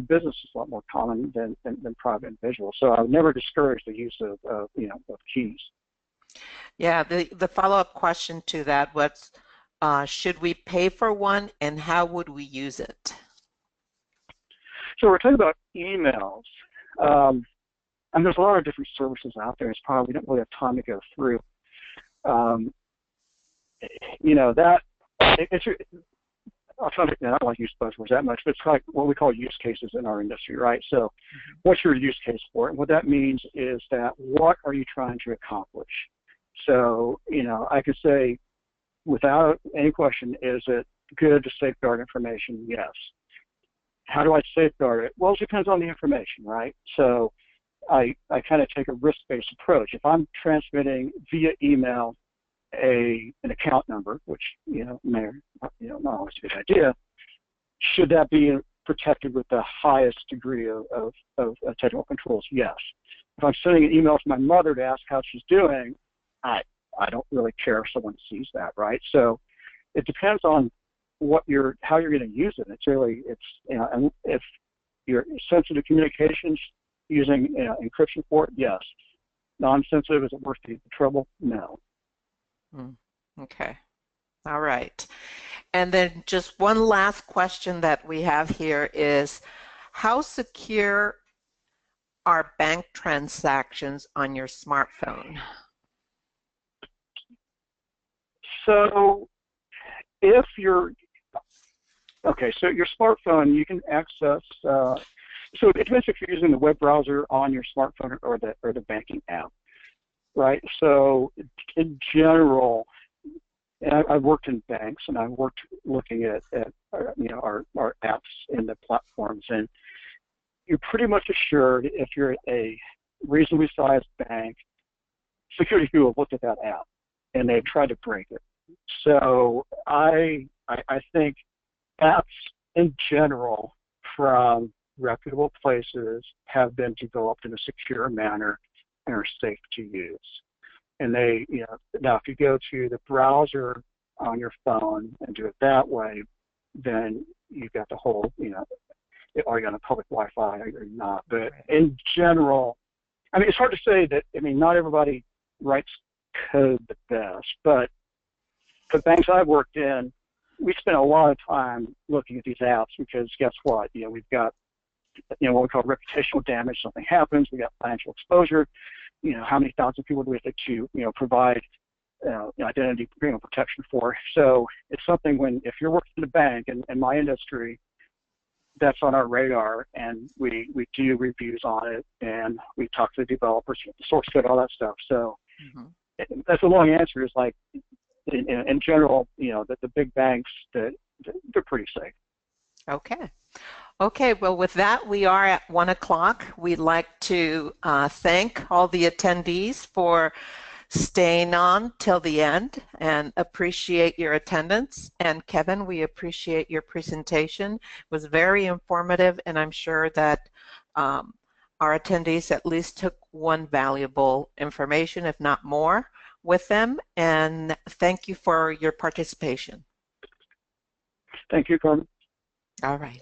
business, it's a lot more common than private and visual. So I would never discourage the use of keys. Yeah. The follow-up question to that was, should we pay for one, and how would we use it? So we're talking about emails, and there's a lot of different services out there. We don't really have time to go through. I don't like to use buzzwords that much, but it's like what we call use cases in our industry, right? So what's your use case for it? And what that means is that what are you trying to accomplish? So, I could say without any question, is it good to safeguard information? Yes. How do I safeguard it? Well, it depends on the information, right? So I kind of take a risk-based approach. If I'm transmitting via email an account number, which may not always be a good idea, should that be protected with the highest degree of technical controls? Yes. If I'm sending an email to my mother to ask how she's doing, I don't really care if someone sees that, right? So it depends on how you're going to use it. And if you're sensitive communications using encryption for it, yes. Non-sensitive, is it worth the trouble? No. Okay. All right. And then just one last question that we have here is, how secure are bank transactions on your smartphone? So if your smartphone, you can access, so it depends if you're using the web browser on your smartphone or the banking app. Right. So in general, and I've worked in banks, and I've worked looking at our apps in the platforms, and you're pretty much assured, if you're a reasonably sized bank, security people have looked at that app and they've tried to break it. So I think apps in general from reputable places have been developed in a secure manner and are safe to use. And now if you go to the browser on your phone and do it that way, then you've got the whole, are you on a public Wi-Fi or you're not. But in general, it's hard to say that, not everybody writes code the best, but the banks I've worked in, we spent a lot of time looking at these apps because guess what? We've got what we call reputational damage. Something happens, we got financial exposure. How many thousand people do we have to provide identity protection for? So it's something if you're working in a bank, and in my industry, that's on our radar, and we do reviews on it, and we talk to the developers, the source code, all that stuff. So that's a long answer. Is like in general, that the big banks, they're pretty safe. Okay. Okay, well, with that, we are at 1 o'clock. We'd like to thank all the attendees for staying on till the end and appreciate your attendance. And Kevin, we appreciate your presentation. It was very informative, and I'm sure that our attendees at least took one valuable information, if not more, with them. And thank you for your participation. Thank you, Carmen. All right.